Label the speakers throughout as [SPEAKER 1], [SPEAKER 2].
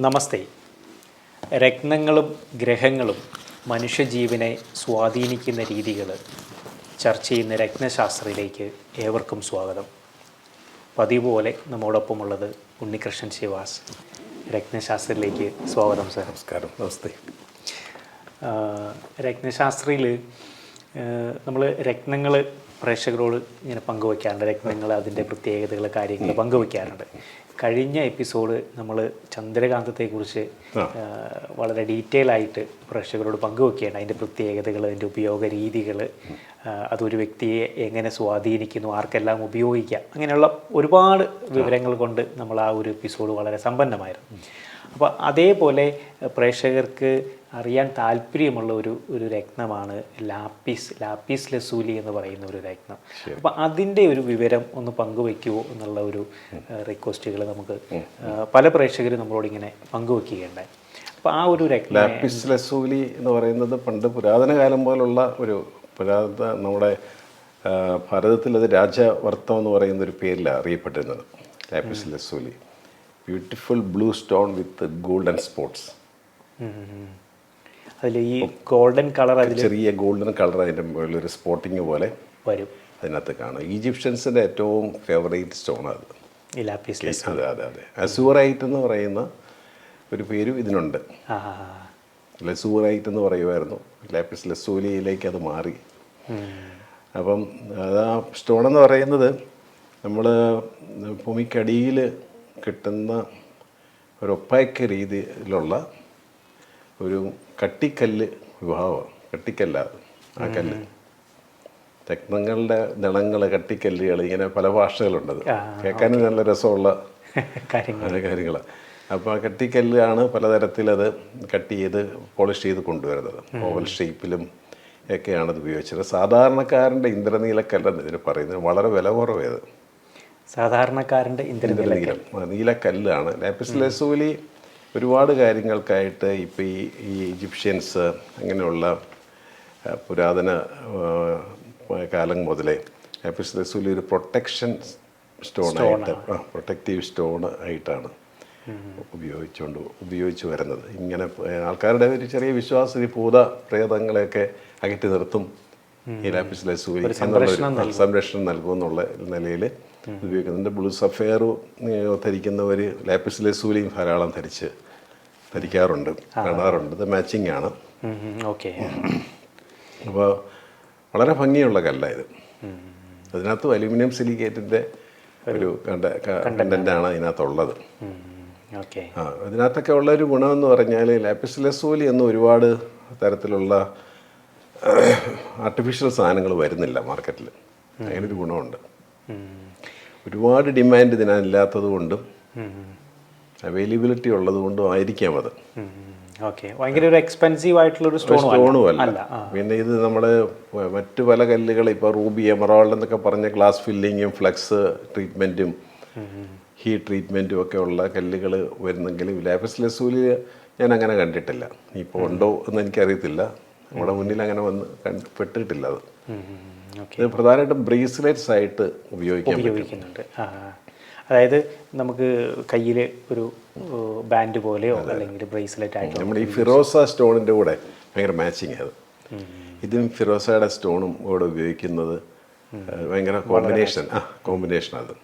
[SPEAKER 1] നമസ്തേ. രത്നങ്ങളും ഗ്രഹങ്ങളും മനുഷ്യജീവനെ സ്വാധീനിക്കുന്ന രീതികൾ ചർച്ച ചെയ്യുന്ന രത്നശാസ്ത്രയിലേക്ക് ഏവർക്കും സ്വാഗതം. പതിവ് പോലെ നമ്മോടൊപ്പമുള്ളത് ഉണ്ണികൃഷ്ണൻ ശിവാസ്. രത്നശാസ്ത്രയിലേക്ക് സ്വാഗതം സർ.
[SPEAKER 2] നമസ്കാരം. നമസ്തേ.
[SPEAKER 1] രത്നശാസ്ത്രയിൽ നമ്മൾ രത്നങ്ങൾ പ്രേക്ഷകരോട് ഇങ്ങനെ പങ്കുവയ്ക്കാറുണ്ട്. രത്നങ്ങൾ അതിൻ്റെ പ്രത്യേകതകൾ കാര്യങ്ങൾ പങ്കുവയ്ക്കാറുണ്ട്. കഴിഞ്ഞ എപ്പിസോഡ് നമ്മൾ ചന്ദ്രകാന്തത്തെക്കുറിച്ച് വളരെ ഡീറ്റെയിൽ ആയിട്ട് പ്രേക്ഷകരോട് പങ്കുവയ്ക്കുകയാണ്. അതിൻ്റെ പ്രത്യേകതകൾ, അതിൻ്റെ ഉപയോഗ രീതികൾ, അതൊരു വ്യക്തിയെ എങ്ങനെ സ്വാധീനിക്കുന്നു, ആർക്കെല്ലാം ഉപയോഗിക്കാം, അങ്ങനെയുള്ള ഒരുപാട് വിവരങ്ങൾ കൊണ്ട് നമ്മൾ ആ ഒരു എപ്പിസോഡ് വളരെ സമ്പന്നമായിരുന്നു. അപ്പോൾ അതേപോലെ പ്രേക്ഷകർക്ക് അറിയാൻ താല്പര്യമുള്ള ഒരു രത്നമാണ് ലാപ്പീസ് ലസൂലി എന്ന് പറയുന്ന ഒരു രത്നം. അപ്പോൾ അതിൻ്റെ ഒരു വിവരം ഒന്ന് പങ്കുവയ്ക്കുമോ എന്നുള്ള ഒരു റിക്വസ്റ്റുകൾ നമുക്ക് പല പ്രേക്ഷകരും നമ്മളോട് ഇങ്ങനെ പങ്കുവയ്ക്കുകയുണ്ടായി. അപ്പോൾ ആ ഒരു രത്നം
[SPEAKER 2] ലാപ്പീസ് ലസൂലി എന്ന് പറയുന്നത് പണ്ട് പുരാതന കാലം പോലുള്ള ഒരു നമ്മുടെ ഭാരതത്തിൽ അത് രാജവർത്തം എന്ന് പറയുന്ന ഒരു പേരിലാണ് അറിയപ്പെട്ടിരുന്നത്. Lapis lazuli, beautiful blue stone with golden spots.
[SPEAKER 1] അതിൽ ഈ ഗോൾഡൻ കളർ, അതിൽ
[SPEAKER 2] ചെറിയ ഗോൾഡൻ കളർ അതിൻ്റെ മുകളിലൊരു സ്പോട്ടിങ് പോലെ
[SPEAKER 1] വരും,
[SPEAKER 2] അതിനകത്ത് കാണും. ഈജിപ്ഷ്യൻസിൻ്റെ ഏറ്റവും ഫേവറേറ്റ് സ്റ്റോൺ അത്. അതെ അതെ അതെ. അസൂറൈറ്റ് എന്ന് പറയുന്ന ഒരു പേരും ഇതിനുണ്ട്. ലസൂറൈറ്റ് എന്ന് പറയുമായിരുന്നു. ലാപ്പിസ് ലസൂലിയിലേക്ക് അത് മാറി. അപ്പം അത് ആ സ്റ്റോൺ എന്ന് പറയുന്നത് നമ്മൾ ഭൂമിക്കടിയിൽ കിട്ടുന്ന ഒരു ഒപ്പായ്ക്ക രീതിയിലുള്ള ഒരു കട്ടിക്കല്ല് വിഭാവം. കട്ടിക്കല്ലാതെ ആ കല്ല്, രത്നങ്ങളുടെ ദളങ്ങൾ, കട്ടിക്കല്ലുകൾ, ഇങ്ങനെ പല ഭാഷകളുണ്ടത്. കേൾക്കാനും നല്ല രസമുള്ള കാര്യങ്ങളാണ്. അപ്പോൾ ആ കട്ടിക്കല്ലാണ് പലതരത്തിലത് കട്ട് ചെയ്ത് പോളിഷ് ചെയ്ത് കൊണ്ടുവരുന്നത്. ഓവൽ ഷേപ്പിലും ഒക്കെയാണ് അത് ഉപയോഗിച്ചത്. സാധാരണക്കാരൻ്റെ ഇന്ദ്രനീലക്കല്ലെന്ന് ഇതിന് പറയുന്നത്. വളരെ വില കുറവേത്.
[SPEAKER 1] സാധാരണക്കാരൻ്റെ
[SPEAKER 2] നീലക്കല്ലാണ്. ലാപ്പിസ് ലസൂലി ഒരുപാട് കാര്യങ്ങൾക്കായിട്ട് ഇപ്പോൾ ഈ ഈജിപ്ഷ്യൻസ് അങ്ങനെയുള്ള പുരാതന കാലം മുതലേ ലാപ്പിസ് ലസൂലി ഒരു പ്രൊട്ടക്ഷൻ സ്റ്റോണായിട്ട്, പ്രൊട്ടക്റ്റീവ് സ്റ്റോൺ ആയിട്ടാണ് ഉപയോഗിച്ചു വരുന്നത്. ഇങ്ങനെ ആൾക്കാരുടെ ഒരു ചെറിയ വിശ്വാസം, ഈ ഭൂത പ്രേതങ്ങളെയൊക്കെ അകറ്റി നിർത്തും ഈ ലാപ്പിസ് ലസൂലി എന്നുള്ള സംരക്ഷണം നൽകുമെന്നുള്ള നിലയിൽ ഉപയോഗിക്കുന്നുണ്ട്. ബ്ലൂ സഫയർ ധരിക്കുന്നവർ ലാപ്പിസ് ലസൂലിയും ധാരാളം ധരിക്കാറുണ്ട്, കാണാറുണ്ട്. ഇത് മാച്ചിങ് ആണ്. അപ്പോൾ വളരെ ഭംഗിയുള്ള കല്ലായത്. അതിനകത്ത് അലുമിനിയം സിലിക്കേറ്റിൻ്റെ ഒരു കണ്ടൻ്റാണ് അതിനകത്തുള്ളത്. അതിനകത്തൊക്കെ ഉള്ളൊരു ഗുണമെന്ന് പറഞ്ഞാൽ ലാപ്പിസ് ലസൂലി ഒന്നും ഒരുപാട് തരത്തിലുള്ള ആർട്ടിഫിഷ്യൽ സാധനങ്ങൾ വരുന്നില്ല മാർക്കറ്റിൽ. അതിനൊരു ഗുണമുണ്ട്. ഒരുപാട് ഡിമാൻഡ് ഇതിനകത്തില്ലാത്തത് കൊണ്ടും അവൈലബിലിറ്റി ഉള്ളത് കൊണ്ടും ആയിരിക്കാം അത്.
[SPEAKER 1] ഭയങ്കര ഒരു എക്സ്പെൻസീവ് ആയിട്ടുള്ളൊരു
[SPEAKER 2] സ്റ്റോണും അല്ല. പിന്നെ ഇത് നമ്മൾ മറ്റു പല കല്ലുകൾ, ഇപ്പോൾ റൂബി, എമറാൾഡ് എന്നൊക്കെ പറഞ്ഞ ഗ്ലാസ് ഫില്ലിങ്ങും ഫ്ലക്സ് ട്രീറ്റ്മെൻറ്റും ഹീറ്റ് ട്രീറ്റ്മെൻറ്റും ഒക്കെ ഉള്ള കല്ലുകൾ വരുന്നെങ്കിലും ലാപ്പിസ് ലസൂലി ഞാൻ അങ്ങനെ കണ്ടിട്ടില്ല. ഇപ്പോൾ ഉണ്ടോ എന്ന് എനിക്കറിയത്തില്ല. നമ്മുടെ മുന്നിൽ അങ്ങനെ പെട്ടിട്ടില്ല. അത് ഇത് പ്രധാനമായിട്ടും ബ്രേസ്ലെറ്റ്സ് ആയിട്ട് ഉപയോഗിക്കുന്നുണ്ട്.
[SPEAKER 1] അതായത് നമുക്ക് കയ്യിൽ ഒരു ബാൻഡ് പോലെയോ അല്ലെങ്കിൽ ബ്രേസ്ലെറ്റ് ആയിട്ട്
[SPEAKER 2] നമ്മുടെ ഈ ഫിറോസ സ്റ്റോണിൻ്റെ കൂടെ ഭയങ്കര മാച്ചിങ് അത്. ഇതും ഫിറോസയുടെ സ്റ്റോണും കൂടെ ഉപയോഗിക്കുന്നത് ഭയങ്കര കോമ്പിനേഷൻ അത്.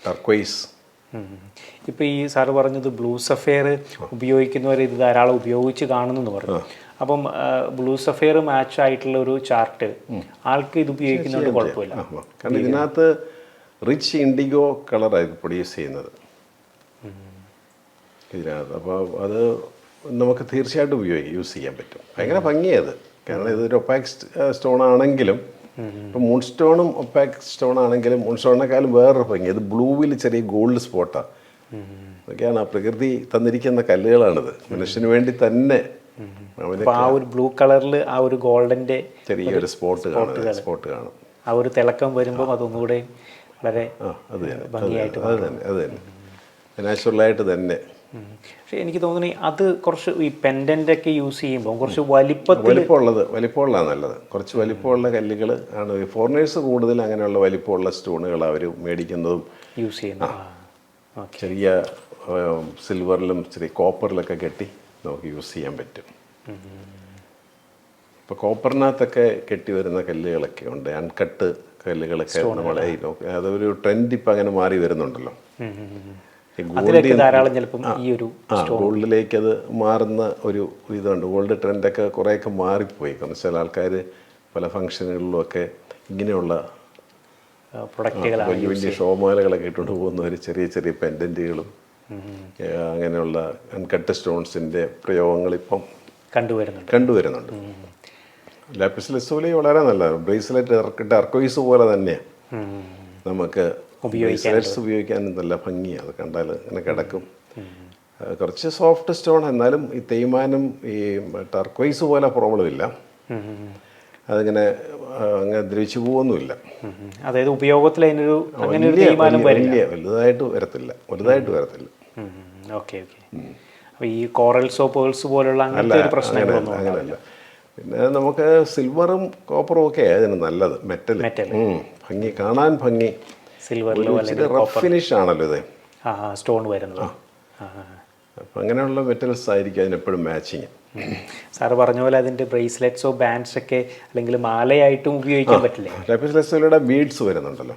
[SPEAKER 2] ടർക്വൈസ്.
[SPEAKER 1] ഇപ്പോൾ ഈ സാറ് പറഞ്ഞത് ബ്ലൂ സഫയർ ഉപയോഗിക്കുന്നവർ ഇത് ധാരാളം ഉപയോഗിച്ച് കാണുന്നു പറഞ്ഞു. അപ്പം ബ്ലൂ സഫയർ മാച്ച് ആയിട്ടുള്ള ഒരു ചാർട്ട് ആൾക്ക് ഇത് ഉപയോഗിക്കുന്നതുകൊണ്ട് കുഴപ്പമില്ല.
[SPEAKER 2] കാരണം ഇതിനകത്ത് റിച്ച് ഇൻഡിഗോ കളറായിരിക്കും പ്രൊഡ്യൂസ് ചെയ്യുന്നത് ഇതിനകത്ത്. അപ്പോൾ അത് നമുക്ക് തീർച്ചയായിട്ടും യൂസ് ചെയ്യാൻ പറ്റും. ഭയങ്കര ഭംഗിയത്. കാരണം ഇതൊരു ഒപ്പാക് സ്റ്റോൺ ആണെങ്കിലും, ഇപ്പോൾ മൂൺ സ്റ്റോണും ഒപ്പാക് സ്റ്റോൺ ആണെങ്കിലും മൂൺ സ്റ്റോണിനേക്കാളും വേറൊരു ഭംഗി. അത് ബ്ലൂവിൽ ചെറിയ ഗോൾഡ് സ്പോട്ടാണ്. അതൊക്കെയാണ് ആ പ്രകൃതി തന്നിരിക്കുന്ന കല്ലുകളാണിത്. മനുഷ്യന് വേണ്ടി തന്നെ
[SPEAKER 1] ആ ഒരു ബ്ലൂ കളറിൽ ആ ഒരു ഗോൾഡൻ്റെ
[SPEAKER 2] ചെറിയൊരു സ്പോട്ട് കാണും.
[SPEAKER 1] ആ ഒരു തിളക്കം വരുമ്പോൾ അതൊന്നുകൂടെ വളരെ ഭംഗിയായിട്ട്
[SPEAKER 2] അത് തന്നെ നാച്ചുറലായിട്ട് തന്നെ.
[SPEAKER 1] പക്ഷെ എനിക്ക് തോന്നുന്നു അത് കുറച്ച് ഈ പെൻഡൻ്റ് ഒക്കെ യൂസ് ചെയ്യുമ്പോൾ കുറച്ച് വലിപ്പമുള്ളതാണ്
[SPEAKER 2] നല്ലത്. കുറച്ച് വലിപ്പമുള്ള കല്ലുകൾ ആണ് ഫോറിനേഴ്സ് കൂടുതൽ അങ്ങനെയുള്ള വലിപ്പമുള്ള സ്റ്റോണുകൾ അവർ മേടിക്കുന്നതും
[SPEAKER 1] യൂസ് ചെയ്യുന്നത്.
[SPEAKER 2] ചെറിയ സിൽവറിലും ചെറിയ കോപ്പറിലൊക്കെ കെട്ടി നമുക്ക് യൂസ് ചെയ്യാൻ പറ്റും. ഇപ്പോൾ കോപ്പറിനകത്തൊക്കെ കെട്ടി വരുന്ന കല്ലുകളൊക്കെ ഉണ്ട്, അൺകട്ട് കല്ലുകളൊക്കെ നമ്മളെ അതൊരു ട്രെൻഡ് ഇപ്പം അങ്ങനെ മാറി വരുന്നുണ്ടല്ലോ.
[SPEAKER 1] ധാരാളം ചിലപ്പം ഈ ഒരു
[SPEAKER 2] ഗോൾഡിലേക്ക് അത് മാറുന്ന ഒരു ഇതുണ്ട്. ഗോൾഡ് ട്രെൻഡൊക്കെ കുറേയൊക്കെ മാറിപ്പോയി. കാരണം ചില ആൾക്കാർ പല ഫംഗ്ഷനുകളിലും ഒക്കെ ഇങ്ങനെയുള്ള വലിയ വലിയ ഷോമാലകളൊക്കെ ഇട്ടുകൊണ്ട് പോകുന്നവർ ചെറിയ ചെറിയ പെൻഡൻറ്റുകളും അങ്ങനെയുള്ള അൺകട്ട് സ്റ്റോൺസിൻ്റെ പ്രയോഗങ്ങൾ ഇപ്പം കണ്ടുവരുന്നുണ്ട്. ലാപ്പിസ് ലസൂലി വളരെ നല്ലതാണ്. ബ്രേസ്ലെറ്റ് ടർക്കോയിസ് പോലെ തന്നെയാണ് നമുക്ക് ബ്രേസ്ലെറ്റ്സ് ഉപയോഗിക്കാൻ നല്ല ഭംഗിയാണ്. അത് കണ്ടാൽ ഇങ്ങനെ കിടക്കും. കുറച്ച് സോഫ്റ്റ് സ്റ്റോൺ, എന്നാലും ഈ തേയ്മാനം ഈ ടർക്കോയിസ് പോലെ പ്രോബ്ലം ഇല്ല. അതിങ്ങനെ അങ്ങനെ ദ്രവിച്ചു പോകുന്നുമില്ല.
[SPEAKER 1] അതായത് ഉപയോഗത്തിൽ അതിനൊരു
[SPEAKER 2] വലുതായിട്ട് വരത്തില്ല.
[SPEAKER 1] Okay okay. അപ്പോൾ ഈ കോറൽസോ പേൾസ് പോലുള്ള പ്രശ്നങ്ങളൊന്നും
[SPEAKER 2] അങ്ങനെയല്ല. പിന്നെ നമുക്ക് സിൽവറും കോപ്പറും ഒക്കെ അതിന് നല്ലത്. മെറ്റൽ ഭംഗി, കാണാൻ ഭംഗി. റഫ് ഫിനിഷ് ആണല്ലോ ഇത്
[SPEAKER 1] സ്റ്റോൺ വരുന്നത്.
[SPEAKER 2] അപ്പം അങ്ങനെയുള്ള മെറ്റൽസ് ആയിരിക്കും അതിനെപ്പോഴും മാച്ചിങ്.
[SPEAKER 1] സാറ് പറഞ്ഞ പോലെ അതിൻ്റെ ബ്രേസ്ലെറ്റ്സോ ബാൻഡ്സ് ഒക്കെ അല്ലെങ്കിൽ മാലയായിട്ടും ഉപയോഗിക്കാൻ പറ്റില്ലേ?
[SPEAKER 2] ലാപ്പിസ് ലസൂലിയുടെ ബീഡ്സ് വരുന്നുണ്ടല്ലോ,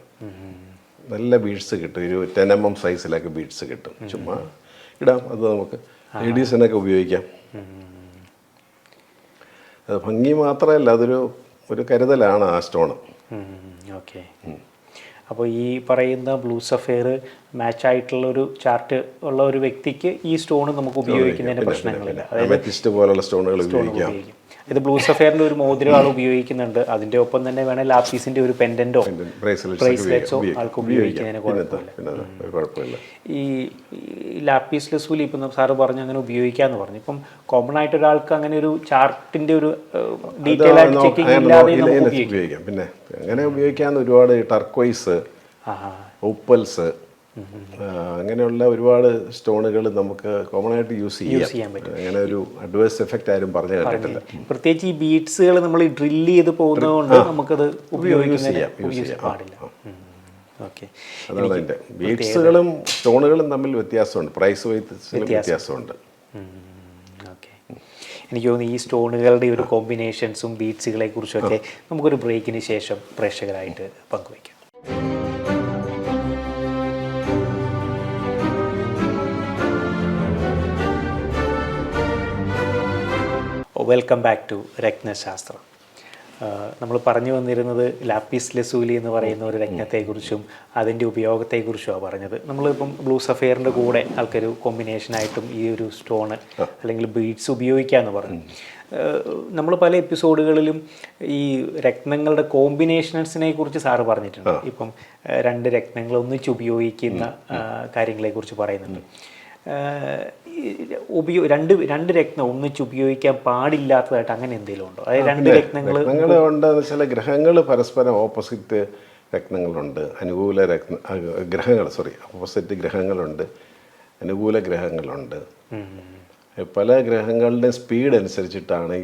[SPEAKER 2] നല്ല ബീഡ്സ് കിട്ടും. ഒരു 10 mm സൈസിലൊക്കെ ബീഡ്സ് കിട്ടും. ചുമ്മാ ഇടാം. അത് നമുക്ക് ലേഡീസിനൊക്കെ ഉപയോഗിക്കാം. അത് ഭംഗി മാത്രമല്ല, ഒരു കരുതലാണ് ആ സ്റ്റോണ്.
[SPEAKER 1] ഓക്കെ. അപ്പോൾ ഈ പറയുന്ന ബ്ലൂ സഫയർ മാച്ച് ആയിട്ടുള്ള ഒരു ചാർട്ട് ഉള്ള ഒരു വ്യക്തിക്ക് ഈ സ്റ്റോൺ നമുക്ക് ഉപയോഗിക്കുന്നതിന് പ്രശ്നങ്ങളില്ല.
[SPEAKER 2] അതായത് പോലുള്ള സ്റ്റോണുകൾ ഉപയോഗിക്കാം.
[SPEAKER 1] ഇത് ബ്ലൂ സഫയറിന്റെ ഒരു മോതിരം ആൾ ഉപയോഗിക്കുന്നുണ്ട്. അതിന്റെ ഒപ്പം തന്നെ വേണേൽ ലാപ്പീസിന്റെ ഒരു പെൻഡന്റോ ബ്രേസ്ലെറ്റ്സോ ആൾക്ക് ഉപയോഗിക്കുന്നതിന് കുഴപ്പമില്ല. ഈ ലാപ്പീസ് ലസൂലി ഇപ്പം സാറ് പറഞ്ഞു അങ്ങനെ ഉപയോഗിക്കാന്ന് പറഞ്ഞു. ഇപ്പം കോമൺ ആയിട്ട് ഒരാൾക്ക് അങ്ങനെ ഒരു ചാർട്ടിന്റെ ഒരു ഡീറ്റെയിൽ ആയിട്ട് ചെക്കിംഗ് ഇല്ലാതെ
[SPEAKER 2] ഉപയോഗിക്കാം. പിന്നെ അങ്ങനെ ഉപയോഗിക്കാവുന്ന ഒരുപാട് ടർക്കോയിസ്, ഓപ്പൽസ്, അങ്ങനെയുള്ള ഒരുപാട് സ്റ്റോണുകൾ നമുക്ക് കോമൺ ആയിട്ട് യൂസ് ചെയ്യാൻ പറ്റും. അങ്ങനെ ഒരു അഡ്വേഴ്സ് എഫക്റ്റ് ആരും പറഞ്ഞു കേട്ടിട്ടില്ല.
[SPEAKER 1] പ്രത്യേകിച്ച് ഈ ബീഡ്സുകൾ നമ്മൾ ഡ്രില്ല് ചെയ്ത് പോകുന്നതുകൊണ്ട് നമുക്കത് ഉപയോഗിക്കാൻ പാടില്ല. ഓക്കെ.
[SPEAKER 2] അതാണ് അതിൻ്റെ. ബീഡ്സുകളും സ്റ്റോണുകളും തമ്മിൽ വ്യത്യാസമുണ്ട്, പ്രൈസ് വ്യത്യാസമുണ്ട്.
[SPEAKER 1] ഓക്കെ. എനിക്ക് തോന്നുന്നു ഈ സ്റ്റോണുകളുടെ ഒരു കോമ്പിനേഷൻസും ബീഡ്സുകളെ കുറിച്ചൊക്കെ നമുക്കൊരു ബ്രേക്കിന് ശേഷം പ്രേക്ഷകരായിട്ട് പങ്കുവയ്ക്കാം. Welcome back to Ratnashastram. നമ്മൾ പറഞ്ഞു വന്നിരുന്നത് ലാപ്പിസ് ലസൂലി എന്ന് പറയുന്ന ഒരു രത്നത്തെക്കുറിച്ചും അതിൻ്റെ ഉപയോഗത്തെക്കുറിച്ചുമാണ് പറഞ്ഞത്. നമ്മളിപ്പം ബ്ലൂ സഫയറിൻ്റെ കൂടെ ആൾക്കൊരു കോമ്പിനേഷനായിട്ടും ഈ ഒരു സ്റ്റോണ് അല്ലെങ്കിൽ ബീഡ്സ് ഉപയോഗിക്കാമെന്ന് പറഞ്ഞു. നമ്മൾ പല എപ്പിസോഡുകളിലും ഈ രത്നങ്ങളുടെ കോമ്പിനേഷൻസിനെ കുറിച്ച് സാറ് പറഞ്ഞിട്ടുണ്ട്. ഇപ്പം 2 രത്നങ്ങൾ ഒന്നിച്ച് ഉപയോഗിക്കുന്ന കാര്യങ്ങളെക്കുറിച്ച് പറയുന്നുണ്ട്. രണ്ട് രത്നം ഒന്നിച്ച് ഉപയോഗിക്കാൻ പാടില്ലാത്തതായിട്ട് അങ്ങനെ എന്തെങ്കിലും ഉണ്ടോ? അതായത് 2
[SPEAKER 2] രത്നങ്ങളുണ്ട്. ചില ഗ്രഹങ്ങൾ പരസ്പരം ഓപ്പോസിറ്റ് രത്നങ്ങളുണ്ട്, അനുകൂല ഓപ്പോസിറ്റ് ഗ്രഹങ്ങളുണ്ട്, അനുകൂല ഗ്രഹങ്ങളുണ്ട്. പല ഗ്രഹങ്ങളുടെ സ്പീഡ് അനുസരിച്ചിട്ടാണ്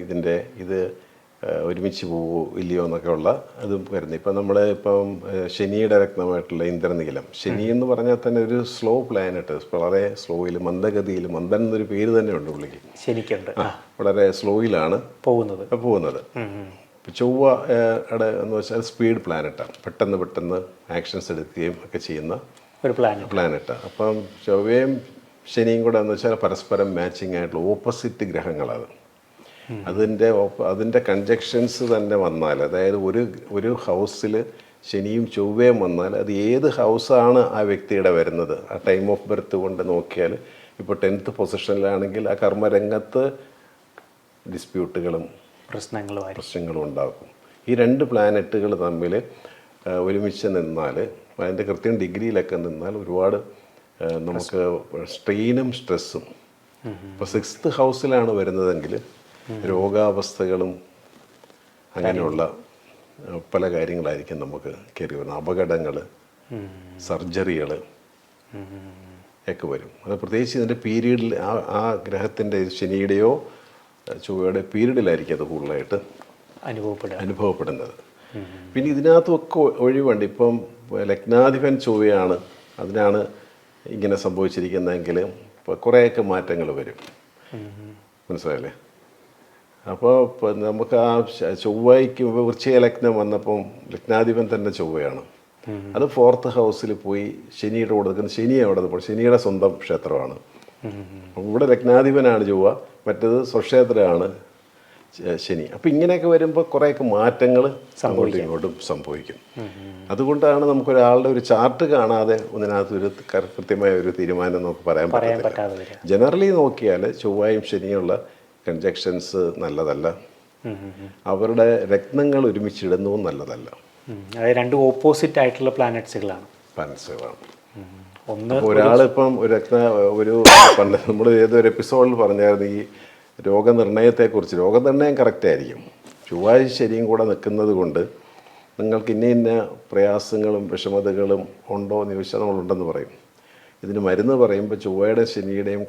[SPEAKER 2] ഇത് ഒരുമിച്ച് പോവോ ഇല്ലയോ എന്നൊക്കെ ഉള്ള അതും വരുന്നത്. ഇപ്പം ഇപ്പം ശനിയുടെ രത്നമായിട്ടുള്ള ഇന്ദ്രനീലം, ശനി എന്ന് പറഞ്ഞാൽ തന്നെ ഒരു സ്ലോ പ്ലാനറ്റ്, വളരെ സ്ലോയിൽ, മന്ദഗതിയിൽ, മന്ദൻ എന്നൊരു പേര് തന്നെ ഉണ്ട് പുള്ളിക്ക്,
[SPEAKER 1] ശനിക്കുണ്ട്.
[SPEAKER 2] വളരെ സ്ലോയിലാണ് പോകുന്നത്. ചൊവ്വയുടെ എന്ന് വെച്ചാൽ സ്പീഡ് പ്ലാനറ്റാണ്, പെട്ടെന്ന് ആക്ഷൻസ് എടുക്കുകയും ഒക്കെ ചെയ്യുന്ന
[SPEAKER 1] ഒരു
[SPEAKER 2] പ്ലാനറ്റാണ്. അപ്പം ചൊവ്വയും ശനിയും കൂടെ എന്ന് വെച്ചാൽ പരസ്പരം മാച്ചിങ് ആയിട്ടുള്ള ഓപ്പോസിറ്റ് ഗ്രഹങ്ങളാണ്. അതിൻ്റെ കൺജക്ഷൻസ് തന്നെ വന്നാൽ, അതായത് ഒരു ഹൗസിൽ ശനിയും ചൊവ്വയും വന്നാൽ അത് ഏത് ഹൗസാണ് ആ വ്യക്തിയുടെ വരുന്നത്, ആ ടൈം ഓഫ് ബർത്ത് കൊണ്ട് നോക്കിയാൽ, ഇപ്പോൾ 10th പൊസിഷനിലാണെങ്കിൽ ആ കർമ്മരംഗത്ത് ഡിസ്പ്യൂട്ടുകളും പ്രശ്നങ്ങളും ഉണ്ടാകും. ഈ 2 പ്ലാനറ്റുകൾ തമ്മിൽ ഒരുമിച്ച് നിന്നാൽ, അതിൻ്റെ കൃത്യം ഡിഗ്രിയിലൊക്കെ നിന്നാൽ ഒരുപാട് നമുക്ക് സ്ട്രെയിനും സ്ട്രെസ്സും. ഇപ്പോൾ 6th ഹൗസിലാണ് വരുന്നതെങ്കിൽ രോഗാവസ്ഥകളും അങ്ങനെയുള്ള പല കാര്യങ്ങളായിരിക്കും നമുക്ക് കയറി വരുന്നത്. അപകടങ്ങൾ, സർജറികൾ ഒക്കെ വരും. അത് പ്രത്യേകിച്ച് ഇതിൻ്റെ പീരീഡിൽ, ആ ഗ്രഹത്തിൻ്റെ ശനിയുടെയോ ചൊവ്വയുടെ പീരീഡിലായിരിക്കും അത് കൂടുതലായിട്ട് അനുഭവപ്പെടുന്നത്. പിന്നെ ഇതിനകത്തുമൊക്കെ ഒഴിവുണ്ട്. ഇപ്പം ലഗ്നാധിപൻ ചൊവ്വയാണ്, അതിനാണ് ഇങ്ങനെ സംഭവിച്ചിരിക്കുന്നതെങ്കിൽ ഇപ്പോൾ കുറേയൊക്കെ മാറ്റങ്ങൾ വരും. മനസ്സിലായില്ലേ? അപ്പോൾ നമുക്ക് ആ ചൊവ്വയ്ക്ക് വൃശ്ചിക ലഗ്നം വന്നപ്പം ലഗ്നാധിപൻ തന്നെ ചൊവ്വയാണ്. അത് 4th ഹൗസിൽ പോയി ശനിയുടെ കൂടെ നിൽക്കുന്ന ശനിയുടെ സ്വന്തം ക്ഷേത്രമാണ്. ഇവിടെ ലഗ്നാധിപനാണ് ചൊവ്വ, മറ്റേത് സ്വക്ഷേത്രമാണ് ശനി. അപ്പം ഇങ്ങനെയൊക്കെ വരുമ്പോൾ കുറേയൊക്കെ മാറ്റങ്ങൾ അങ്ങോട്ടും ഇങ്ങോട്ടും സംഭവിക്കും. അതുകൊണ്ടാണ് നമുക്കൊരാളുടെ ഒരു ചാർട്ട് കാണാതെ ഒന്നിനകത്തൊരു കൃത്യമായ ഒരു തീരുമാനം നമുക്ക് പറയാൻ പറ്റത്തില്ല. ജനറലി നോക്കിയാൽ ചൊവ്വയും ശനിയുള്ള കൺജക്ഷൻസ് നല്ലതല്ല, അവരുടെ രത്നങ്ങൾ ഒരുമിച്ചിടുന്നതും നല്ലതല്ല.
[SPEAKER 1] അതായത് രണ്ടും ഓപ്പോസിറ്റ് ആയിട്ടുള്ള പ്ലാനറ്റ്സുകളാണ്.
[SPEAKER 2] ഒരാളിപ്പം ഒരു പണ്ട് നമ്മൾ ഏതൊരു എപ്പിസോഡിൽ പറഞ്ഞായിരുന്നു ഈ രോഗനിർണയത്തെക്കുറിച്ച്. രോഗനിർണയം കറക്റ്റായിരിക്കും, ചൊവ്വാഴ്ച ശരിയും കൂടെ നിൽക്കുന്നത് കൊണ്ട് നിങ്ങൾക്ക് ഇന്ന പ്രയാസങ്ങളും വിഷമതകളും ഉണ്ടോ എന്ന് ചോദിച്ചാൽ നമ്മളുണ്ടെന്ന് പറയും. ഇതിന് മരുന്ന് പറയുമ്പോൾ ചൊവ്വയുടെ ശനിയുടെയും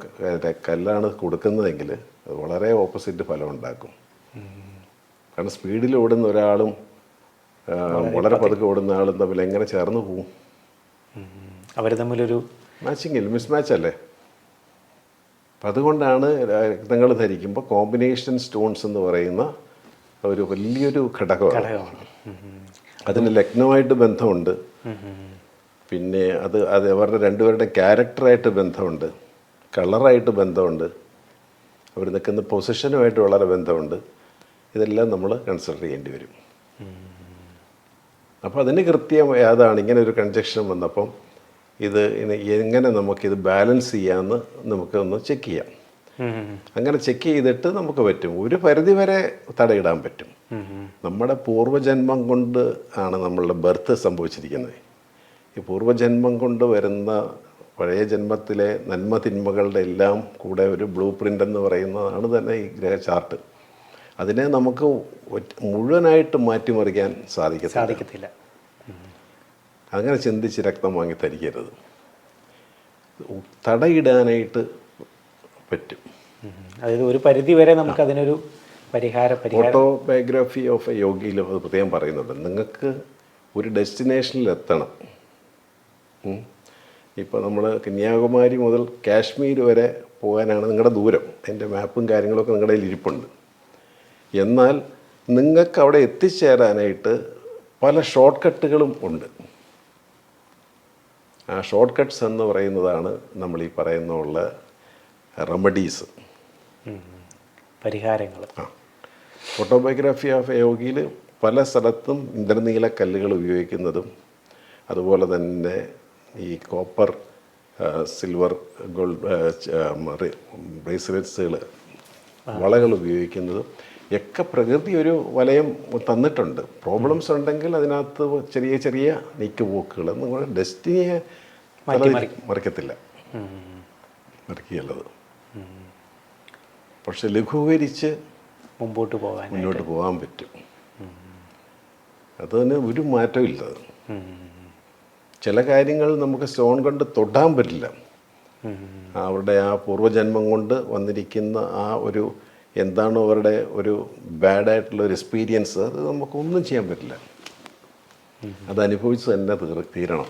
[SPEAKER 2] കല്ലാണ് കൊടുക്കുന്നതെങ്കിൽ അത് വളരെ ഓപ്പോസിറ്റ് ഫലം ഉണ്ടാക്കും. കാരണം സ്പീഡിൽ ഓടുന്ന ഒരാളും വളരെ പതുക്കെ ഓടുന്ന ആളും തമ്മിൽ എങ്ങനെ ചേർന്ന് പോവും?
[SPEAKER 1] അവർ തമ്മിലൊരു
[SPEAKER 2] മാച്ചിങ്ങിൽ മിസ്മാച്ച് അല്ലേ? അപ്പം അതുകൊണ്ടാണ് രത്നങ്ങൾ ധരിക്കുമ്പോൾ കോമ്പിനേഷൻ സ്റ്റോൺസ് എന്ന് പറയുന്ന ഒരു വലിയൊരു ഘടകമാണ്. അതിന് ലഗ്നമായിട്ട് ബന്ധമുണ്ട്, പിന്നെ അത് അവരുടെ രണ്ടുപേരുടെ ക്യാരക്ടറായിട്ട് ബന്ധമുണ്ട്, കളറായിട്ട് ബന്ധമുണ്ട്, അവർ നിൽക്കുന്ന പൊസിഷനുമായിട്ട് വളരെ ബന്ധമുണ്ട്. ഇതെല്ലാം നമ്മൾ കൺസിഡർ ചെയ്യേണ്ടി വരും. അപ്പോൾ അതിന് കൃത്യം ഏതാണ് ഇങ്ങനെ ഒരു കൺജക്ഷൻ വന്നപ്പം ഇത് എങ്ങനെ നമുക്കിത് ബാലൻസ് ചെയ്യാമെന്ന് നമുക്കൊന്ന് ചെക്ക് ചെയ്യാം. അങ്ങനെ ചെക്ക് ചെയ്തിട്ട് നമുക്ക് പറ്റും, ഒരു പരിധി വരെ തടയിടാൻ പറ്റും. നമ്മുടെ പൂർവ്വജന്മം കൊണ്ട് ആണ് നമ്മളുടെ ബർത്ത് സംഭവിച്ചിരിക്കുന്നത്. ഈ പൂർവ്വജന്മം കൊണ്ട് വരുന്ന പഴയ ജന്മത്തിലെ നന്മ തിന്മകളുടെ എല്ലാം കൂടെ ഒരു ബ്ലൂ പ്രിൻ്റ് എന്ന് പറയുന്നതാണ് തന്നെ ഈ ഗ്രഹ ചാർട്ട്. അതിനെ നമുക്ക് മുഴുവനായിട്ട് മാറ്റിമറിക്കാൻ സാധിക്കത്തില്ല. അങ്ങനെ ചിന്തിച്ച് രക്തം വാങ്ങി ധരിക്കരുത്, തടയിടാനായിട്ട് പറ്റും.
[SPEAKER 1] അതായത് ഒരു പരിധി വരെ നമുക്ക് അതിനൊരു പരിഹാരം.
[SPEAKER 2] ഓട്ടോബയോഗ്രഫി ഓഫ് എ യോഗിയിൽ അത് പ്രത്യേകം പറയുന്നുണ്ട്, നിങ്ങൾക്ക് ഒരു ഡെസ്റ്റിനേഷനിൽ എത്തണം. ഇപ്പോൾ നമ്മൾ കന്യാകുമാരി മുതൽ കാശ്മീർ വരെ പോകാനാണ് നിങ്ങളുടെ ദൂരം. അതിൻ്റെ മാപ്പും കാര്യങ്ങളൊക്കെ നിങ്ങളുടെ കയ്യിൽ ഇരിപ്പുണ്ട്. എന്നാൽ നിങ്ങൾക്ക് അവിടെ എത്തിച്ചേരാനായിട്ട് പല ഷോർട്ട് കട്ടുകളും ഉണ്ട്. ആ ഷോർട്ട് കട്ട്സ് എന്ന് പറയുന്നതാണ് നമ്മൾ ഈ പറയുന്നുള്ള റെമഡീസ്,
[SPEAKER 1] പരിഹാരങ്ങൾ.
[SPEAKER 2] ഓട്ടോബയോഗ്രഫി ഓഫ് എ യോഗിയിൽ പല സ്ഥലത്തും ഇന്ദ്രനീല കല്ലുകൾ ഉപയോഗിക്കുന്നതും അതുപോലെ തന്നെ ഈ കോപ്പർ, സിൽവർ, ഗോൾഡ് ബ്രേസ്ലെറ്റ്സുകൾ, വളകൾ ഉപയോഗിക്കുന്നതും ഒക്കെ പ്രകൃതി ഒരു വലയം തന്നിട്ടുണ്ട്. പ്രോബ്ലംസ് ഉണ്ടെങ്കിൽ അതിനകത്ത് ചെറിയ ചെറിയ നീക്കുപോക്കുകൾ നിങ്ങൾ ഡെസ്റ്റിനിയെ മറിക്കത്തില്ല, മറിക്കുകയുള്ളത്. പക്ഷെ ലഘൂകരിച്ച് മുന്നോട്ട് പോകാൻ പറ്റും. അതിന് ഒരു മാറ്റവും ഇല്ല. ചില കാര്യങ്ങൾ നമുക്ക് സ്റ്റോൺ കൊണ്ട് തൊടാൻ പറ്റില്ല. അവരുടെ ആ പൂർവ്വജന്മം കൊണ്ട് വന്നിരിക്കുന്ന ആ ഒരു എന്താണോ അവരുടെ ഒരു ബാഡായിട്ടുള്ള ഒരു എക്സ്പീരിയൻസ്, അത് നമുക്കൊന്നും ചെയ്യാൻ പറ്റില്ല. അതനുഭവിച്ച് തന്നെ തീരണം.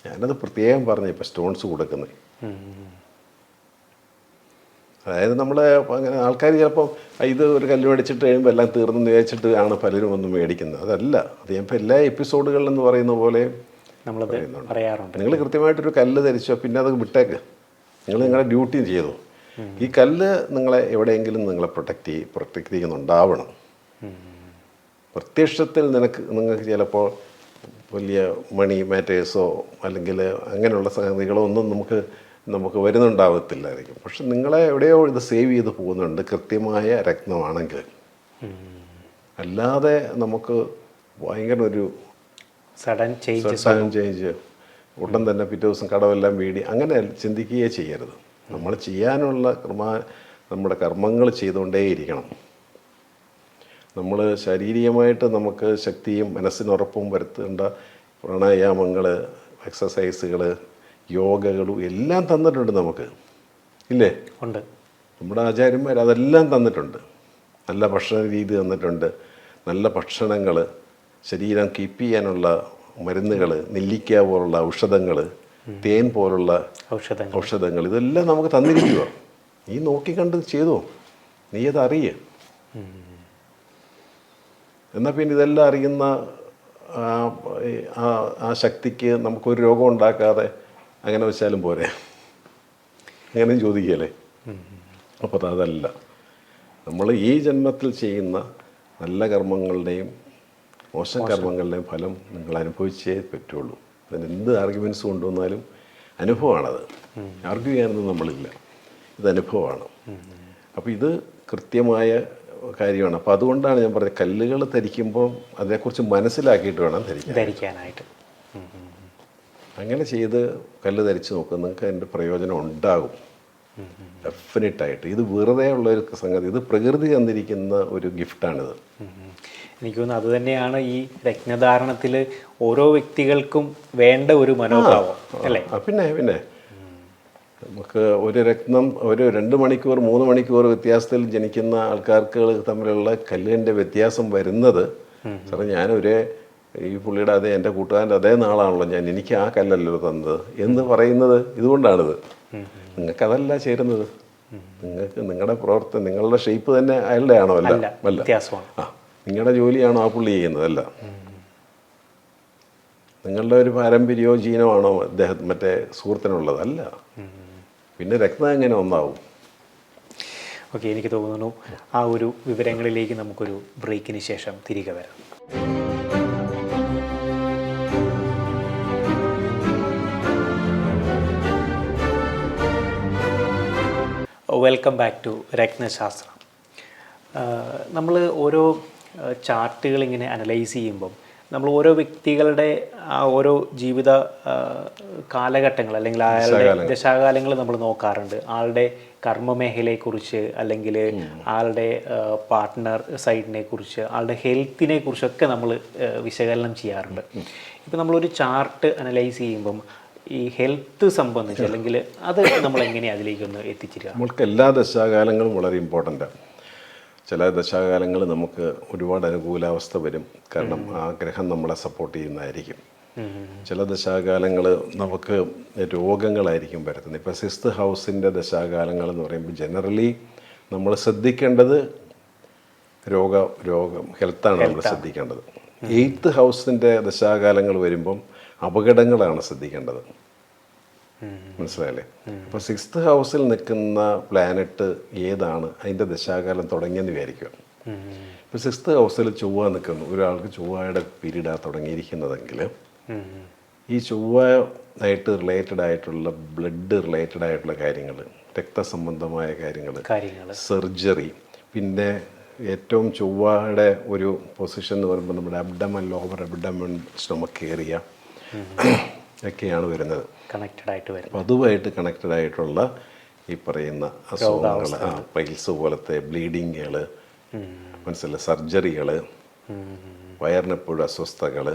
[SPEAKER 2] ഞാനത് പ്രത്യേകം പറഞ്ഞു ഇപ്പം സ്റ്റോൺസ് കൊടുക്കുന്നത്. അതായത് നമ്മൾ അങ്ങനെ ആൾക്കാർ ചിലപ്പോൾ ഇത് ഒരു കല്ല് മേടിച്ചിട്ട് കഴിയുമ്പോൾ എല്ലാം തീർന്നെന്ന് വിചാരിച്ചിട്ട് ആണ് പലരും ഒന്നും മേടിക്കുന്നത്. അതല്ല, അത് ഞാൻ ഇപ്പോൾ എല്ലാ എപ്പിസോഡുകളിലെന്ന് പറയുന്ന പോലെ പറയുന്നുണ്ട്. നിങ്ങൾ കൃത്യമായിട്ടൊരു കല്ല് ധരിച്ചോ, പിന്നെ അത് വിട്ടേക്ക്, നിങ്ങൾ നിങ്ങളുടെ ഡ്യൂട്ടി ചെയ്തു. ഈ കല്ല് നിങ്ങളെ എവിടെയെങ്കിലും നിങ്ങളെ പ്രൊട്ടക്റ്റ് ചെയ്യുന്നുണ്ടാവണം. പ്രത്യക്ഷത്തിൽ നിങ്ങൾക്ക് ചിലപ്പോൾ വലിയ മണി മാറ്റേഴ്സോ അല്ലെങ്കിൽ അങ്ങനെയുള്ള സംഗതികളോ ഒന്നും നമുക്ക് വരുന്നുണ്ടാവത്തില്ലായിരിക്കും. പക്ഷെ നിങ്ങളെ എവിടെയോ ഇത് സേവ് ചെയ്ത് പോകുന്നുണ്ട് കൃത്യമായ രത്നമാണെങ്കിൽ. അല്ലാതെ നമുക്ക് ഭയങ്കര ഒരു സഡൻ ചേഞ്ച് ഉടൻ തന്നെ പിറ്റേ ദിവസം കടമെല്ലാം വീടി അങ്ങനെ ചിന്തിക്കുകയേ ചെയ്യരുത്. നമ്മൾ ചെയ്യാനുള്ള നമ്മുടെ കർമ്മങ്ങൾ ചെയ്തുകൊണ്ടേയിരിക്കണം. നമ്മൾ ശാരീരികമായിട്ട് നമുക്ക് ശക്തിയും മനസ്സിനുറപ്പും വരുത്തേണ്ട പ്രാണായാമങ്ങൾ, എക്സസൈസുകൾ, യോഗകളും എല്ലാം തന്നിട്ടുണ്ട് നമുക്ക്, ഇല്ലേ?
[SPEAKER 1] ഉണ്ട്.
[SPEAKER 2] നമ്മുടെ ആചാര്യന്മാർ അതെല്ലാം തന്നിട്ടുണ്ട്. നല്ല ഭക്ഷണ രീതി തന്നിട്ടുണ്ട്, നല്ല ഭക്ഷണങ്ങൾ, ശരീരം കീപ്പ് ചെയ്യാനുള്ള മരുന്നുകൾ, നെല്ലിക്ക പോലുള്ള ഔഷധങ്ങൾ, തേൻ പോലുള്ള ഔഷധങ്ങൾ, ഇതെല്ലാം നമുക്ക് തന്നിരിക്കുക. നീ നോക്കിക്കണ്ട് ചെയ്തോ, നീ അത് അറിയ. എന്നാൽ പിന്നെ ഇതെല്ലാം അറിയുന്ന ആ ശക്തിക്ക് നമുക്കൊരു രോഗം ഉണ്ടാക്കാതെ അങ്ങനെ വെച്ചാലും പോരെ, അങ്ങനെയും ചോദിക്കുകയല്ലേ. അപ്പോൾ അതല്ല, നമ്മൾ ഈ ജന്മത്തിൽ ചെയ്യുന്ന നല്ല കർമ്മങ്ങളുടെയും മോശം കർമ്മങ്ങളുടെയും ഫലം നിങ്ങൾ അനുഭവിച്ചേ പറ്റുള്ളൂ. അതിന് എന്ത് ആർഗ്യുമെൻറ്റ്സ് കൊണ്ടുവന്നാലും അനുഭവമാണത്. ആർഗ്യൂ ചെയ്യാനൊന്നും നമ്മളില്ല, ഇത് അനുഭവമാണ്. അപ്പോൾ ഇത് കൃത്യമായ കാര്യമാണ്. അപ്പോൾ അതുകൊണ്ടാണ് ഞാൻ പറഞ്ഞത്, കല്ലുകൾ ധരിക്കുമ്പോൾ അതിനെക്കുറിച്ച് മനസ്സിലാക്കിയിട്ട് വേണം ധരിക്കാനായിട്ട്. അങ്ങനെ ചെയ്ത് കല്ല് ധരിച്ച് നോക്കുക, നിങ്ങൾക്ക് അതിൻ്റെ പ്രയോജനം ഉണ്ടാകും ഡെഫിനറ്റായിട്ട്. ഇത് വെറുതെ ഉള്ളൊരു സംഗതി, ഇത് പ്രകൃതി തന്നിരിക്കുന്ന ഒരു ഗിഫ്റ്റാണിത്.
[SPEAKER 1] എനിക്ക് തോന്നുന്നു അതുതന്നെയാണ് ഈ രത്നധാരണത്തിൽ ഓരോ വ്യക്തികൾക്കും വേണ്ട ഒരു മനോഭാവം അല്ലേ.
[SPEAKER 2] പിന്നെ നമുക്ക് ഒരു രത്നം ഒരു 2 മണിക്കൂർ 3 മണിക്കൂർ വ്യത്യാസത്തിൽ ജനിക്കുന്ന ആൾക്കാർക്ക് തമ്മിലുള്ള കല്ലിൻ്റെ വ്യത്യാസം വരുന്നത്, സാറേ ഈ പുള്ളിയുടെ അതേ എൻ്റെ കൂട്ടുകാരൻ്റെ അതേ നാളാണല്ലോ എനിക്ക് ആ കല്ലല്ലോ തന്നത് എന്ന് പറയുന്നത് ഇതുകൊണ്ടാണിത്. നിങ്ങൾക്കതല്ല ചേരുന്നത്, നിങ്ങൾക്ക് നിങ്ങളുടെ പ്രവർത്തനം, നിങ്ങളുടെ ഷേപ്പ് തന്നെ അയാളുടെ ആണോ? അല്ല. നിങ്ങളുടെ ജോലിയാണോ ആ പുള്ളി ചെയ്യുന്നതല്ല. നിങ്ങളുടെ ഒരു പാരമ്പര്യമോ ജീനോ ആണോ മറ്റേ സുഹൃത്തിനുള്ളതല്ല. പിന്നെ രക്തം എങ്ങനെ ഒന്നാവും?
[SPEAKER 1] ഓക്കെ, എനിക്ക് തോന്നുന്നു ആ ഒരു വിവരങ്ങളിലേക്ക് നമുക്കൊരു ബ്രേക്കിന് ശേഷം തിരികെ വരാം. Welcome back to Ratnashastram. നമ്മൾ ഓരോ ചാർട്ടുകൾ ഇങ്ങനെ അനലൈസ് ചെയ്യുമ്പം നമ്മൾ ഓരോ വ്യക്തികളുടെ ആ ഓരോ ജീവിത കാലഘട്ടങ്ങൾ അല്ലെങ്കിൽ അയാളുടെ ദശാകാലങ്ങൾ നമ്മൾ നോക്കാറുണ്ട്. ആളുടെ കർമ്മമേഖലയെക്കുറിച്ച് അല്ലെങ്കിൽ ആളുടെ പാർട്ട്ണർ സൈഡിനെ കുറിച്ച്, ആളുടെ ഹെൽത്തിനെ കുറിച്ചൊക്കെ നമ്മൾ വിശകലനം ചെയ്യാറുണ്ട്. ഇപ്പം നമ്മളൊരു ചാർട്ട് അനലൈസ് ചെയ്യുമ്പം ഈ ഹെൽത്ത് സംബന്ധിച്ച് അല്ലെങ്കിൽ അത് നമ്മൾ എങ്ങനെയാണ് അതിലേക്കൊന്ന് എത്തിച്ചിരിക്കുക?
[SPEAKER 2] നമ്മൾക്ക് എല്ലാ ദശാകാലങ്ങളും വളരെ ഇമ്പോർട്ടൻ്റാണ്. ചില ദശാകാലങ്ങൾ നമുക്ക് ഒരുപാട് അനുകൂലാവസ്ഥ വരും, കാരണം ആ ഗ്രഹം നമ്മളെ സപ്പോർട്ട് ചെയ്യുന്നതായിരിക്കും. ചില ദശാകാലങ്ങൾ നമുക്ക് രോഗങ്ങളായിരിക്കും വരുന്നത്. ഇപ്പോൾ 6th ഹൗസിൻ്റെ ദശാകാലങ്ങൾ എന്ന് പറയുമ്പോൾ ജനറലി നമ്മൾ ശ്രദ്ധിക്കേണ്ടത് രോഗം ഹെൽത്താണ് നമ്മൾ ശ്രദ്ധിക്കേണ്ടത്. 8th ഹൗസിൻ്റെ ദശാകാലങ്ങൾ വരുമ്പം അപകടങ്ങളാണ് ശ്രദ്ധിക്കേണ്ടത്. മനസ്സിലായല്ലേ? അപ്പോൾ 6th ഹൗസിൽ നിൽക്കുന്ന പ്ലാനറ്റ് ഏതാണ്, അതിൻ്റെ ദശാകാലം തുടങ്ങിയെന്ന് വിചാരിക്കുക. ഇപ്പോൾ 6th ഹൗസിൽ ചൊവ്വ നിൽക്കുന്നു, ഒരാൾക്ക് ചൊവ്വയുടെ പീരീഡാണ് തുടങ്ങിയിരിക്കുന്നതെങ്കിൽ ഈ ചൊവ്വയായിട്ട് റിലേറ്റഡ് ആയിട്ടുള്ള ബ്ലഡ് റിലേറ്റഡ് ആയിട്ടുള്ള കാര്യങ്ങൾ, രക്തസംബന്ധമായ കാര്യങ്ങൾ, സർജറി, പിന്നെ ഏറ്റവും ചൊവ്വയുടെ ഒരു പൊസിഷൻ എന്ന് പറയുമ്പോൾ നമ്മുടെ abdomen, lower abdomen, stomach area ഒക്കെയാണ് വരുന്നത്. അപ്പം അതുമായിട്ട് കണക്റ്റഡ് ആയിട്ടുള്ള ഈ പറയുന്ന അസുഖങ്ങൾ, പൈൽസ് പോലത്തെ ബ്ലീഡിങ്ങുകൾ, മനസ്സിലായി, സർജറികൾ, വയറിനെപ്പോഴും അസ്വസ്ഥതകൾ,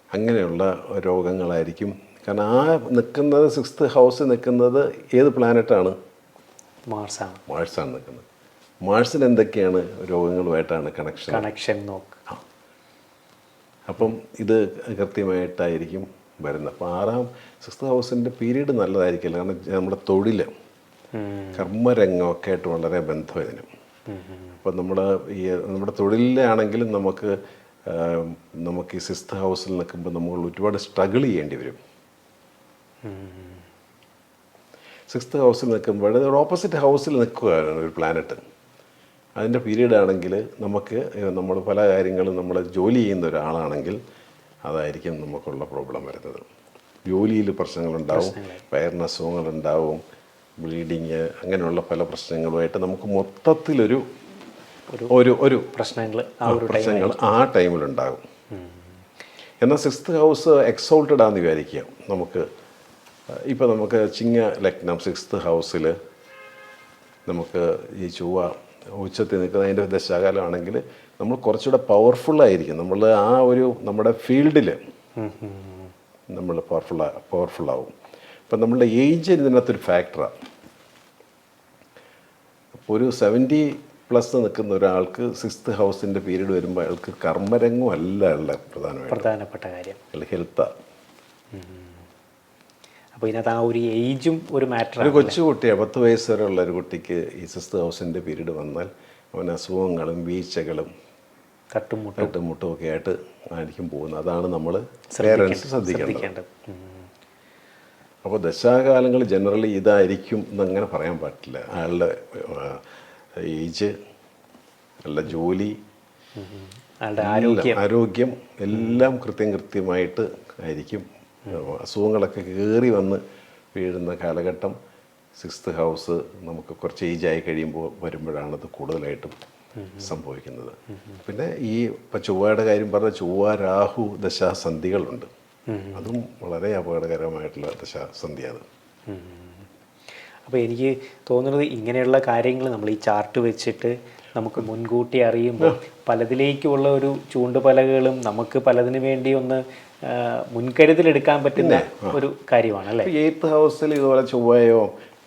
[SPEAKER 2] അങ്ങനെയുള്ള രോഗങ്ങളായിരിക്കും. കാരണം ആ നിൽക്കുന്നത് 6th ഹൗസ് നിൽക്കുന്നത് ഏത് പ്ലാനറ്റാണ്? മാർസാണ് നിൽക്കുന്നത്. മാർസിന് എന്തൊക്കെയാണ് രോഗങ്ങളുമായിട്ടാണ് കണക്ഷൻ നോക്കുക. അപ്പം ഇത് കൃത്യമായിട്ടായിരിക്കും വരുന്നത്. അപ്പോൾ 6th ഹൗസിൻ്റെ പീരീഡ് നല്ലതായിരിക്കില്ല, കാരണം നമ്മുടെ തൊഴിൽ, കർമ്മരംഗമൊക്കെ ആയിട്ട് വളരെ ബന്ധം ഇതിന്. അപ്പം നമ്മുടെ തൊഴിലിലാണെങ്കിലും നമുക്ക് ഈ 6th ഹൗസിൽ നിൽക്കുമ്പോൾ നമ്മൾ ഒരുപാട് സ്ട്രഗിൾ ചെയ്യേണ്ടി വരും. 6th ഹൗസിൽ നിൽക്കുമ്പോൾ ഒരു ഓപ്പോസിറ്റ് ഹൗസിൽ നിൽക്കുകയാണ് ഒരു പ്ലാനറ്റ്. അതിൻ്റെ പീരീഡ് ആണെങ്കിൽ നമ്മൾ പല കാര്യങ്ങളും നമ്മൾ ജോലി ചെയ്യുന്ന ഒരാളാണെങ്കിൽ അതായിരിക്കും നമുക്കുള്ള പ്രോബ്ലം വരുന്നത്. ജോലിയിൽ പ്രശ്നങ്ങളുണ്ടാവും, വയറിന് അസുഖങ്ങളുണ്ടാവും, ബ്ലീഡിങ്, അങ്ങനെയുള്ള പല പ്രശ്നങ്ങളുമായിട്ട് നമുക്ക് മൊത്തത്തിലൊരു പ്രശ്നങ്ങൾ ആ ടൈമിലുണ്ടാകും. എന്നാൽ 6th ഹൗസ് എക്സോൾട്ടഡ് ആണെന്ന് വിചാരിക്കുക. നമുക്ക് ചിങ്ങ ലഗ്നം 6th ഹൗസിൽ നമുക്ക് ഈ ചൊവ്വ ഉച്ചത്തിൽ നിൽക്കുന്ന അതിൻ്റെ ദശാകാലമാണെങ്കിൽ നമ്മൾ കുറച്ചുകൂടെ പവർഫുള്ളായിരിക്കും. നമ്മുടെ ഫീൽഡിൽ നമ്മൾ പവർഫുള്ളാവും. അപ്പം നമ്മളുടെ ഏജ് ഇതിനകത്തൊരു ഫാക്ടറാണ്. അപ്പോൾ ഒരു 70 പ്ലസ് നിൽക്കുന്ന ഒരാൾക്ക് 6th ഹൗസിൻ്റെ പീരീഡ് വരുമ്പോൾ അയാൾക്ക് കർമ്മരംഗം അല്ല
[SPEAKER 1] പ്രധാനപ്പെട്ട കാര്യം,
[SPEAKER 2] ഹെൽത്താണ്.
[SPEAKER 1] അപ്പോൾ ഇതിനകത്ത് ആ ഒരു ഏജും ഒരു മാറ്റർ.
[SPEAKER 2] ഒരു കൊച്ചുകുട്ടിയാണ് 10 വയസ്സ് വരെ ഉള്ള ഒരു കുട്ടിക്ക് ഈ 6th ഹൗസിൻ്റെ പീരീഡ് വന്നാൽ അവൻ അസുഖങ്ങളും വീഴ്ചകളും തട്ടുമുട്ടും ഒക്കെ ആയിട്ട് ആയിരിക്കും പോകുന്നത്. അതാണ് നമ്മൾ പേരൻസ് ശ്രദ്ധിക്കേണ്ടത്. അപ്പോൾ ദശാകാലങ്ങൾ ജനറലി ഇതായിരിക്കും എന്നങ്ങനെ പറയാൻ പറ്റില്ല. അയാളുടെ ഏജ്, അയാളുടെ ജോലി, ആരോഗ്യം എല്ലാം കൃത്യമായിട്ട് ആയിരിക്കും. അസുഖങ്ങളൊക്കെ കയറി വന്ന് വീഴുന്ന കാലഘട്ടം 6th ഹൗസ് നമുക്ക് കുറച്ച് ഏജായി കഴിയുമ്പോൾ വരുമ്പോഴാണത് കൂടുതലായിട്ടും സംഭവിക്കുന്നത്. പിന്നെ ഈ ഇപ്പം ചൊവ്വയുടെ കാര്യം പറഞ്ഞ ചൊവ്വ രാഹു ദശാസന്ധികളുണ്ട്. അതും വളരെ അപകടകരമായിട്ടുള്ള ദശാസന്ധിയാണ്.
[SPEAKER 1] അപ്പോൾ എനിക്ക് തോന്നുന്നത് ഇങ്ങനെയുള്ള കാര്യങ്ങൾ നമ്മൾ ഈ ചാർട്ട് വെച്ചിട്ട് നമുക്ക് മുൻകൂട്ടി അറിയുമ്പോൾ പലതിലേക്കുള്ള ഒരു ചൂണ്ടുപലകളും നമുക്ക് പലതിനു വേണ്ടി ഒന്ന് മുൻകരുതലെടുക്കാൻ പറ്റുന്ന ഒരു കാര്യമാണ് അല്ലേ.
[SPEAKER 2] 8th ഹൗസിൽ ഇതുപോലെ ചൊവ്വയോ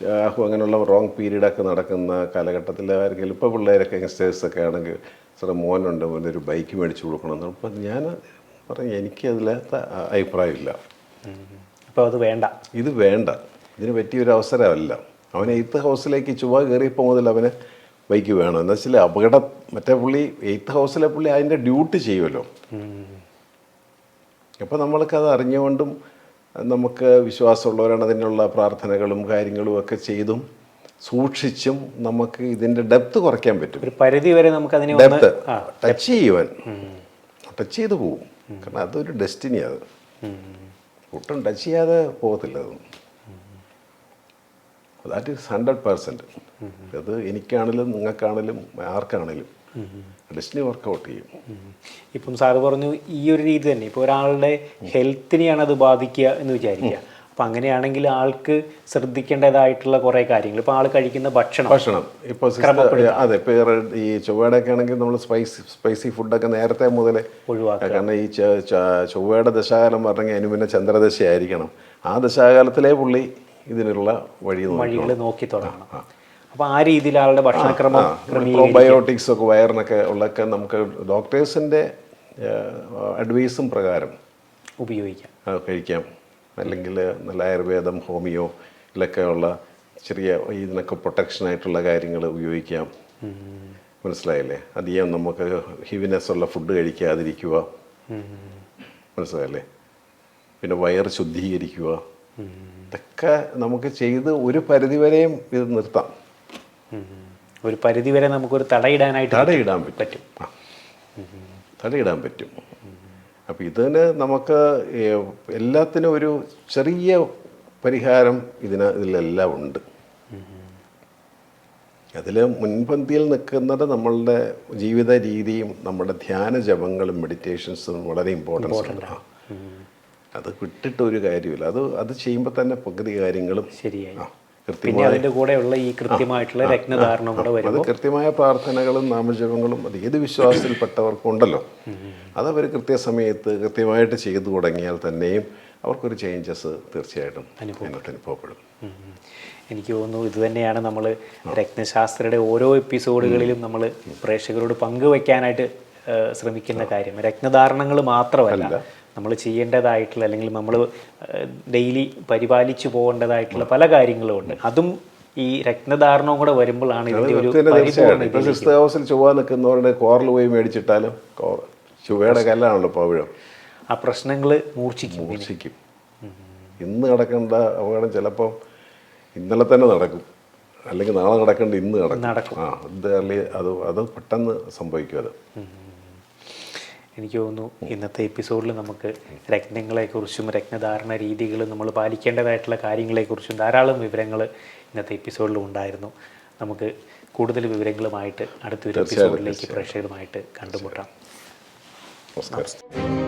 [SPEAKER 2] രാഹു അങ്ങനെയുള്ള റോങ് പീരീഡൊക്കെ നടക്കുന്ന കാലഘട്ടത്തിൽ ആർക്കെങ്കിലും ഇപ്പോൾ പിള്ളേരൊക്കെ യങ്സ്റ്റേഴ്സൊക്കെ ആണെങ്കിൽ സാറേ മോനുണ്ട്, മോനൊരു ബൈക്ക് മേടിച്ച് കൊടുക്കണം. അപ്പം ഞാൻ പറയും എനിക്കതിലത്തെ അഭിപ്രായമില്ല.
[SPEAKER 1] അപ്പോൾ അത് വേണ്ട,
[SPEAKER 2] ഇത് വേണ്ട, ഇതിന് പറ്റിയൊരു അവസരമല്ല. അവൻ 8th ഹൗസിലേക്ക് ചൊവ്വ കയറിയപ്പോൾ മുതൽ അവന് ബൈക്ക് വേണം. എന്താ വെച്ചാൽ അപകടം മറ്റേ പുള്ളി 8th ഹൗസിലെ പുള്ളി അതിൻ്റെ ഡ്യൂട്ടി ചെയ്യുമല്ലോ. അപ്പോൾ നമ്മൾക്കത് അറിഞ്ഞുകൊണ്ടും നമുക്ക് വിശ്വാസമുള്ളവരാണ് അതിനുള്ള പ്രാർത്ഥനകളും കാര്യങ്ങളും ഒക്കെ ചെയ്തും സൂക്ഷിച്ചും നമുക്ക് ഇതിൻ്റെ ഡെപ്ത് കുറയ്ക്കാൻ പറ്റും.
[SPEAKER 1] ഒരു പരിധി വരെ നമുക്ക് അതിനെ
[SPEAKER 2] ഡെപ്ത് ടച്ച് ചെയ്ത് പോവും. കാരണം അതൊരു ഡെസ്റ്റിനി. അത് ഒട്ടും ടച്ച് ചെയ്യാതെ പോകത്തില്ല. That is 100%. അത് എനിക്കാണെങ്കിലും നിങ്ങൾക്കാണെങ്കിലും ആർക്കാണെങ്കിലും ഡെസ്റ്റിനി വർക്കൗട്ട് ചെയ്യും.
[SPEAKER 1] ഇപ്പം സാറ് പറഞ്ഞു ഈ ഒരു രീതി തന്നെ ഇപ്പോൾ ഒരാളുടെ ഹെൽത്തിനെയാണ് അത് ബാധിക്കുക എന്ന് വിചാരിക്കുക. അപ്പം അങ്ങനെയാണെങ്കിൽ ആൾക്ക് ശ്രദ്ധിക്കേണ്ടതായിട്ടുള്ള കുറേ കാര്യങ്ങൾ, ഇപ്പോൾ ആൾ കഴിക്കുന്ന ഭക്ഷണം
[SPEAKER 2] ഇപ്പോൾ അതെ, ഇപ്പോൾ ഈ ചൊവ്വയുടെയൊക്കെ ആണെങ്കിൽ നമ്മൾ സ്പൈസി ഫുഡൊക്കെ നേരത്തെ മുതലേ ഒഴിവാക്കുക. കാരണം ഈ ചൊവ്വയുടെ ദശാകാലം പറഞ്ഞെങ്കിൽ അതിന് പിന്നെ ചന്ദ്രദശയായിരിക്കണം. ആ ദശാകാലത്തിലെ പുള്ളി ഇതിനുള്ള വഴികൾ
[SPEAKER 1] നോക്കി തുടങ്ങണം. അപ്പോൾ ആ രീതിയിൽ ആളുടെ ഭക്ഷണക്രമം,
[SPEAKER 2] പ്രോബയോട്ടിക്സ് ഒക്കെ വയറിനൊക്കെ ഉള്ളൊക്കെ നമുക്ക് ഡോക്ടേഴ്സിൻ്റെ അഡ്വൈസും പ്രകാരം കഴിക്കാം. അല്ലെങ്കിൽ നല്ല ആയുർവേദം, ഹോമിയോ ഇതിലൊക്കെ ഉള്ള ചെറിയ ഇതിനൊക്കെ പ്രൊട്ടക്ഷനായിട്ടുള്ള കാര്യങ്ങൾ ഉപയോഗിക്കാം. മനസ്സിലായില്ലേ? അധികം നമുക്ക് ഹെവിനെസ് ഉള്ള ഫുഡ് കഴിക്കാതിരിക്കുക. മനസ്സിലായില്ലേ? പിന്നെ വയറ് ശുദ്ധീകരിക്കുക. ഇതൊക്കെ നമുക്ക് ചെയ്ത് ഒരു പരിധിവരെയും ഇത് നിർത്താം.
[SPEAKER 1] ഒരു പരിധിവരെ നമുക്കൊരു തടയിടാൻ
[SPEAKER 2] പറ്റും. അപ്പോൾ ഇതിന് നമുക്ക് എല്ലാത്തിനും ഒരു ചെറിയ പരിഹാരം ഇതിലെല്ലാം ഉണ്ട്. അതിൽ മുൻപന്തിയിൽ നിൽക്കുന്നത് നമ്മളുടെ ജീവിത രീതിയും നമ്മുടെ ധ്യാന ജപങ്ങളും മെഡിറ്റേഷൻസും വളരെ ഇമ്പോർട്ടൻസ് ഉണ്ട്. അത് വിട്ടിട്ട് ഒരു കാര്യമില്ല. അത് ചെയ്യുമ്പോൾ തന്നെ പകുതി കാര്യങ്ങളും
[SPEAKER 1] ശരിയായി. പിന്നെ അതിൻ്റെ കൂടെയുള്ള ഈ കൃത്യമായിട്ടുള്ള രത്നധാരണം കൂടെ വരുമ്പോൾ
[SPEAKER 2] അത് കൃത്യമായ പ്രാർത്ഥനകളും നാമജപങ്ങളും അത് ഏത് വിശ്വാസത്തിൽപ്പെട്ടവർക്കും ഉണ്ടല്ലോ. അതവർ കൃത്യസമയത്ത് കൃത്യമായിട്ട് ചെയ്തു തുടങ്ങിയാൽ തന്നെയും അവർക്കൊരു ചേഞ്ചസ് തീർച്ചയായിട്ടും അനുഭവപ്പെടും.
[SPEAKER 1] എനിക്ക് തോന്നുന്നു ഇത് തന്നെയാണ് നമ്മൾ രത്നശാസ്ത്രയുടെ ഓരോ എപ്പിസോഡുകളിലും നമ്മൾ പ്രേക്ഷകരോട് പങ്കുവയ്ക്കാനായിട്ട് ശ്രമിക്കുന്ന കാര്യം. രത്നധാരണങ്ങൾ മാത്രമല്ല, നമ്മൾ ചെയ്യേണ്ടതായിട്ടുള്ള അല്ലെങ്കിൽ നമ്മൾ ഡെയിലി പരിപാലിച്ചു പോകേണ്ടതായിട്ടുള്ള പല കാര്യങ്ങളും ഉണ്ട്. അതും ഈ രത്നധാരണവും കൂടെ വരുമ്പോഴാണ് ഇതിൻ്റെ ഒരു
[SPEAKER 2] ഇപ്പോൾ 6th ഹൗസിൽ ചൊവ്വ നിൽക്കുന്നവരുടെ കോറൽ പോയി മേടിച്ചിട്ടാലും ചൊവ്വയുടെ കല്ലാണല്ലോ പവിഴം.
[SPEAKER 1] ആ പ്രശ്നങ്ങൾ മൂർച്ഛിക്കും.
[SPEAKER 2] ഇന്ന് നടക്കേണ്ട അപകടം ചിലപ്പം ഇന്നലെ തന്നെ നടക്കും, അല്ലെങ്കിൽ നാളെ നടക്കേണ്ട ഇന്ന് നടക്കും. അത് പെട്ടെന്ന് സംഭവിക്കും. അത്
[SPEAKER 1] എനിക്ക് തോന്നുന്നു ഇന്നത്തെ എപ്പിസോഡിൽ നമുക്ക് രത്നങ്ങളെക്കുറിച്ചും രത്നധാരണ രീതികളും നമ്മൾ പാലിക്കേണ്ടതായിട്ടുള്ള കാര്യങ്ങളെക്കുറിച്ചും ധാരാളം വിവരങ്ങൾ ഇന്നത്തെ എപ്പിസോഡിൽ ഉണ്ടായിരുന്നു. നമുക്ക് കൂടുതൽ വിവരങ്ങളുമായിട്ട് അടുത്തൊരു എപ്പിസോഡിലേക്ക് പ്രേക്ഷകരുമായിട്ട് കണ്ടുമുട്ടാം.
[SPEAKER 2] നമസ്കാരം.